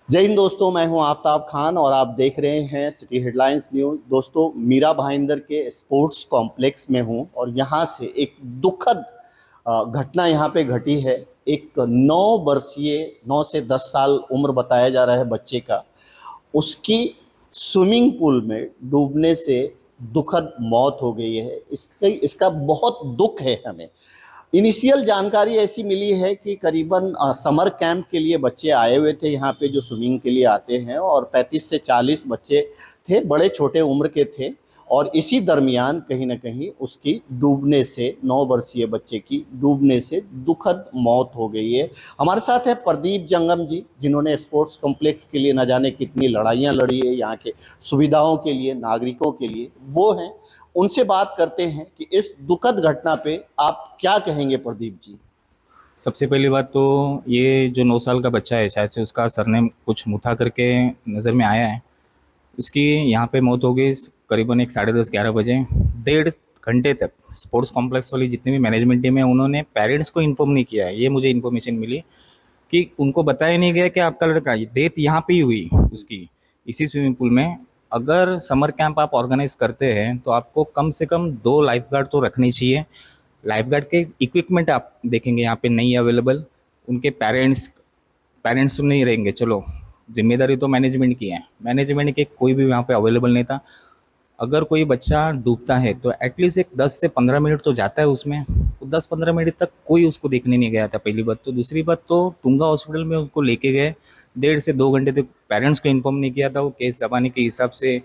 जय हिंद दोस्तों, मैं हूं आफ्ताब खान और आप देख रहे हैं सिटी हेडलाइंस न्यूज़। दोस्तों, मीरा भाईंदर के स्पोर्ट्स कॉम्प्लेक्स में हूं और यहां से एक दुखद घटना यहां पे घटी है। एक 9 वर्षीय 9 से 10 साल उम्र बताया जा रहा है बच्चे का, उसकी स्विमिंग पूल में डूबने से दुखद मौत हो गई है। इसका बहुत दुख है हमें। इनिशियल जानकारी ऐसी मिली है कि करीबन समर कैंप के लिए बच्चे आए हुए थे यहाँ पे, जो स्विमिंग के लिए आते हैं, और 35 से 40 बच्चे थे, बड़े छोटे उम्र के थे। और इसी दरमियान कहीं ना कहीं उसकी डूबने से, 9 वर्षीय बच्चे की डूबने से दुखद मौत हो गई है। हमारे साथ है प्रदीप जंगम जी, जिन्होंने स्पोर्ट्स कॉम्प्लेक्स के लिए न जाने कितनी लड़ाइयाँ लड़ी है, यहाँ के सुविधाओं के लिए, नागरिकों के लिए। वो हैं, उनसे बात करते हैं कि इस दुखद घटना पे आप क्या कहेंगे प्रदीप जी। सबसे पहली बात तो ये जो 9 साल का बच्चा है, शायद से उसका सरनेम कुछ मुथा करके नज़र में आया है। उसकी यहाँ पे मौत हो गई करीबन एक 10:30-11 बजे। 1.5 घंटे तक स्पोर्ट्स कॉम्प्लेक्स वाली जितनी भी मैनेजमेंट टीम है, उन्होंने पेरेंट्स को इन्फॉर्म नहीं किया है। ये मुझे इन्फॉर्मेशन मिली कि उनको बताया नहीं गया कि आपका लड़का डेथ यहाँ पे ही हुई उसकी, इसी स्विमिंग पूल में। अगर समर कैंप आप ऑर्गेनाइज करते हैं तो आपको कम से कम 2 लाइफ गार्ड तो रखनी चाहिए। लाइफ गार्ड के इक्विपमेंट आप देखेंगे यहाँ पे नहीं अवेलेबल। उनके पेरेंट्स पेरेंट्स तो नहीं रहेंगे, चलो जिम्मेदारी तो मैनेजमेंट की है, मैनेजमेंट के कोई भी यहाँ पे अवेलेबल नहीं था। अगर कोई बच्चा डूबता है तो एटलीस्ट एक 10 से 15 मिनट तो जाता है उसमें, तो 10-15 मिनट तक कोई उसको देखने नहीं गया था, पहली बात तो। दूसरी बात तो टुंगा हॉस्पिटल में उसको लेके गए, 1.5 से 2 घंटे तक पेरेंट्स को इन्फॉर्म नहीं किया था। वो केस दबाने के हिसाब से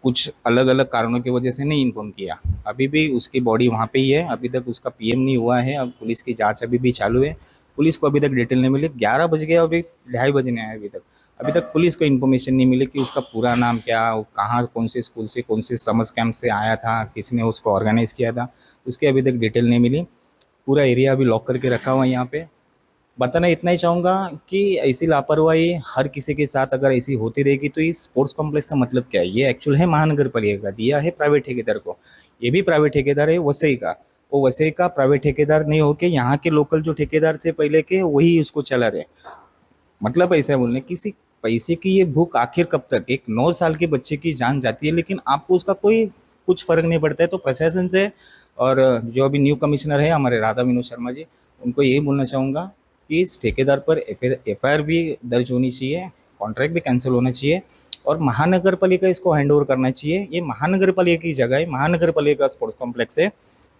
कुछ अलग अलग कारणों की वजह से नहीं इन्फॉर्म किया। अभी भी उसकी बॉडी वहाँ पे ही है, अभी तक उसका पीएम नहीं हुआ है। अब पुलिस की जांच अभी भी चालू है, पुलिस को अभी तक डिटेल नहीं मिली। 11 बज गए, अभी 2:30 बजने आए, अभी तक पुलिस को इन्फॉर्मेशन नहीं मिली कि उसका पूरा नाम क्या, वो कहाँ, कौन से स्कूल से, कौन से समर कैंप से आया था, किसने उसको ऑर्गेनाइज किया था, उसकी अभी तक डिटेल नहीं मिली। पूरा एरिया अभी लॉक करके रखा हुआ है यहाँ पे। बताना इतना ही चाहूँगा कि ऐसी लापरवाही हर किसी के साथ अगर ऐसी होती रहेगी तो इस स्पोर्ट्स कॉम्प्लेक्स का मतलब क्या है? ये एक्चुअल है महानगर पालिका का, दिया है प्राइवेट ठेकेदार को। ये भी प्राइवेट ठेकेदार है वसई का। वो वसई का प्राइवेट ठेकेदार नहीं होके यहाँ के लोकल जो ठेकेदार थे पहले के, वही उसको चला रहे। मतलब ऐसा है बोलने, किसी पैसे की ये भूख आखिर कब तक? एक 9 साल के बच्चे की जान जाती है लेकिन आपको उसका कोई कुछ फर्क नहीं पड़ता है। तो प्रशासन से, और जो अभी न्यू कमिश्नर है हमारे राधा विनोद शर्मा जी, उनको यही बोलना चाहूँगा कि इस ठेकेदार पर एफआईआर भी दर्ज होनी चाहिए, कॉन्ट्रैक्ट भी कैंसिल होना चाहिए, और महानगर पालिका इसको हैंड ओवर करना चाहिए। ये महानगर पालिका की जगह है, महानगर पालिका स्पोर्ट्स कॉम्प्लेक्स है,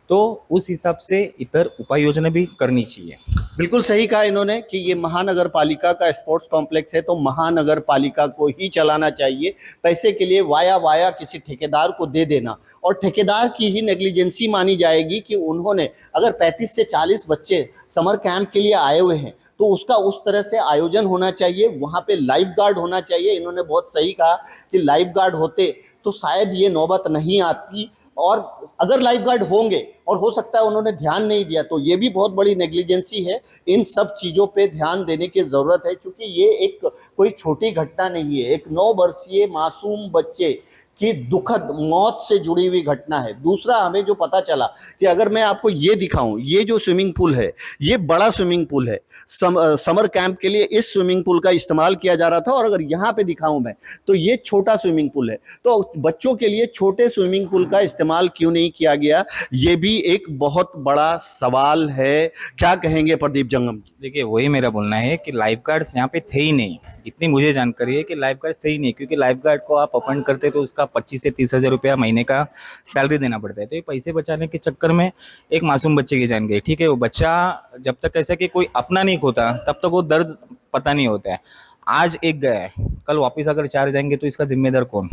तो उस हिसाब से इतर उपाय योजना भी करनी चाहिए। बिल्कुल सही कहा इन्होंने कि ये महानगर पालिका का स्पोर्ट्स कॉम्प्लेक्स है, तो महानगर पालिका को ही चलाना चाहिए। पैसे के लिए वाया वाया किसी ठेकेदार को दे देना, और ठेकेदार की ही नेग्लिजेंसी मानी जाएगी कि उन्होंने, अगर 35 से 40 बच्चे समर कैंप के लिए आए हुए हैं तो उसका उस तरह से आयोजन होना चाहिए, वहाँ पे लाइफ गार्ड होना चाहिए। इन्होंने बहुत सही कहा कि लाइफ गार्ड होते तो शायद ये नौबत नहीं आती, और अगर लाइफ गार्ड होंगे और हो सकता है उन्होंने ध्यान नहीं दिया, तो ये भी बहुत बड़ी नेग्लिजेंसी है। इन सब चीज़ों पे ध्यान देने की ज़रूरत है, क्योंकि ये एक कोई छोटी घटना नहीं है। एक 9 वर्षीय मासूम बच्चे की दुखद मौत से जुड़ी हुई घटना है। दूसरा, हमें जो पता चला कि अगर मैं आपको ये दिखाऊं, ये जो स्विमिंग पूल है, ये बड़ा स्विमिंग पूल है। समर कैंप के लिए इस स्विमिंग पूल का इस्तेमाल किया जा रहा था, और अगर यहाँ पे दिखाऊं मैं, तो ये छोटा स्विमिंग पूल है। तो बच्चों के लिए छोटे स्विमिंग पूल का इस्तेमाल क्यों नहीं किया गया, ये भी एक बहुत बड़ा सवाल है। क्या कहेंगे प्रदीप जंगम? देखिए, वही मेरा बोलना है कि लाइफ गार्ड्स यहाँ पे थे ही नहीं। जितनी मुझे जानकारी है कि लाइफ गार्ड थे ही नहीं, क्योंकि लाइफ गार्ड को आप अपॉइंट करते तो उसका 25 से 30 हज़ार रुपया महीने का सैलरी देना पड़ता है। तो ये पैसे बचाने के चक्कर में एक मासूम बच्चे की जान गई। ठीक है, वो बच्चा जब तक ऐसा कि कोई अपना नहीं खोता तब तक वो दर्द पता नहीं होता है। आज एक गया है, कल वापिस अगर 4 जाएंगे तो इसका जिम्मेदार कौन?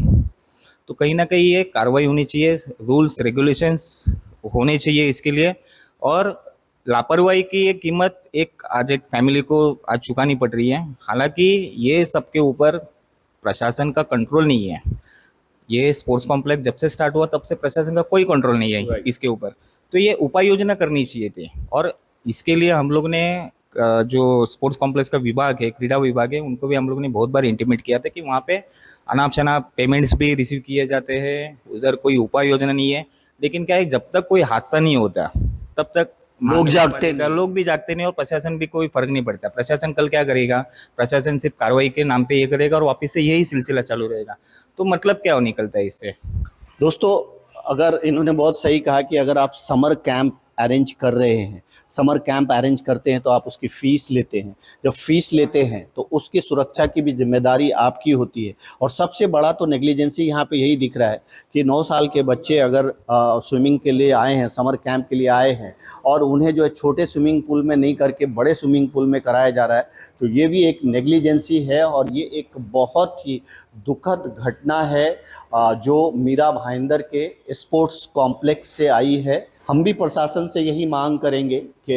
तो कहीं ना कहीं ये कार्रवाई होनी चाहिए, रूल्स रेगुलेशंस होने चाहिए इसके लिए। और लापरवाही की ये कीमत एक आज एक फैमिली को आज चुकानी पड़ रही है। हालांकि ये सबके ऊपर प्रशासन का कंट्रोल नहीं है। ये स्पोर्ट्स कॉम्प्लेक्स जब से स्टार्ट हुआ तब से प्रशासन का कोई कंट्रोल नहीं है इसके ऊपर। तो ये उपाय योजना करनी चाहिए थी, और इसके लिए हम लोग ने जो स्पोर्ट्स कॉम्प्लेक्स का विभाग है, क्रीड़ा विभाग है, उनको भी हम लोग ने बहुत बार इंटीमेट किया था कि वहाँ पे अनाप शनाप पेमेंट्स भी रिसीव किए जाते हैं, उधर कोई उपाय योजना नहीं है। लेकिन क्या है, जब तक कोई हादसा नहीं होता तब तक लोग जागते नहीं। लोग भी जागते नहीं और प्रशासन भी कोई फर्क नहीं पड़ता। प्रशासन कल क्या करेगा? प्रशासन सिर्फ कार्रवाई के नाम पे ये करेगा और वापस से यही सिलसिला चालू रहेगा। तो मतलब क्या निकलता है इससे? दोस्तों, अगर इन्होंने बहुत सही कहा कि अगर आप समर कैंप अरेंज कर रहे हैं, समर कैंप अरेंज करते हैं तो आप उसकी फ़ीस लेते हैं। जब फ़ीस लेते हैं तो उसकी सुरक्षा की भी जिम्मेदारी आपकी होती है। और सबसे बड़ा तो नेग्लिजेंसी यहाँ पे यही दिख रहा है कि 9 साल के बच्चे अगर स्विमिंग के लिए आए हैं, समर कैंप के लिए आए हैं और उन्हें जो है छोटे स्विमिंग पूल में नहीं करके बड़े स्विमिंग पूल में कराया जा रहा है, तो ये भी एक नेग्लिजेंसी है और ये एक बहुत ही दुखद घटना है जो मीरा भाईंदर के स्पोर्ट्स कॉम्प्लेक्स से आई है। हम भी प्रशासन से यही मांग करेंगे कि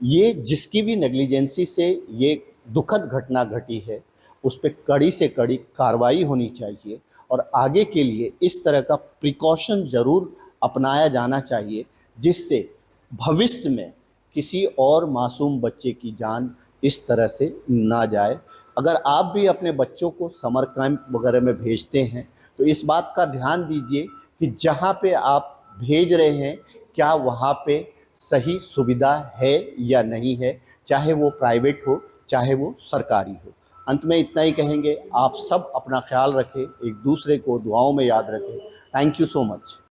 ये जिसकी भी नेग्लिजेंसी से ये दुखद घटना घटी है, उस पे कड़ी से कड़ी कार्रवाई होनी चाहिए और आगे के लिए इस तरह का प्रिकॉशन ज़रूर अपनाया जाना चाहिए, जिससे भविष्य में किसी और मासूम बच्चे की जान इस तरह से ना जाए। अगर आप भी अपने बच्चों को समर कैंप वगैरह में भेजते हैं तो इस बात का ध्यान दीजिए कि जहाँ पे आप भेज रहे हैं क्या वहाँ पे सही सुविधा है या नहीं है, चाहे वो प्राइवेट हो चाहे वो सरकारी हो। अंत में इतना ही कहेंगे, आप सब अपना ख्याल रखें, एक दूसरे को दुआओं में याद रखें। Thank you so much.